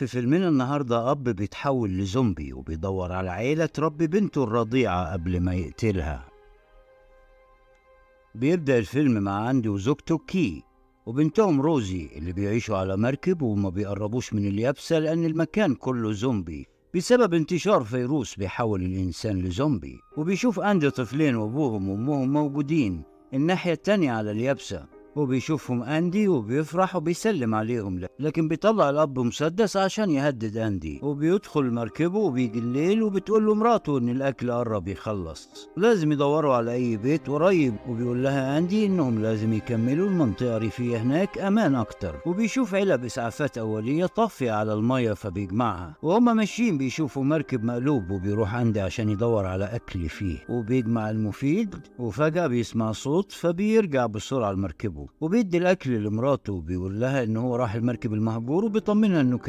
في فيلمنا النهاردة أب بيتحول لزومبي وبيدور على عيلة تربي بنته الرضيعة قبل ما يقتلها. بيبدأ الفيلم مع أندي وزوجته كي وبنتهم روزي اللي بيعيشوا على مركب وما بيقربوش من اليابسة لأن المكان كله زومبي بسبب انتشار فيروس بيحول الإنسان لزومبي. وبيشوف أندي طفلين وأبوهم وأمهم موجودين الناحية التانية على اليابسة، وبيشوفهم أندي وبيفرح وبيسلم عليهم لكن بيطلع الأب مسدس عشان يهدد أندي، وبيدخل مركبه وبيجي الليل وبتقول له مراته إن الأكل قرب يخلص لازم يدوروا على أي بيت قريب، وبيقول لها أندي إنهم لازم يكملوا المنطقة الريفية هناك أمان أكتر. وبيشوف علب إسعافات أولية طافية على المية فبيجمعها، وهم ماشيين بيشوفوا مركب مقلوب وبيروح أندي عشان يدور على أكل فيه وبيجمع المفيد، وفجأة بيسمع صوت فبيرجع بسرعة لمركبه وبيدي الأكل لمراته وبيقول لها إن هو راح المركب المهجور وبيطمنها إنه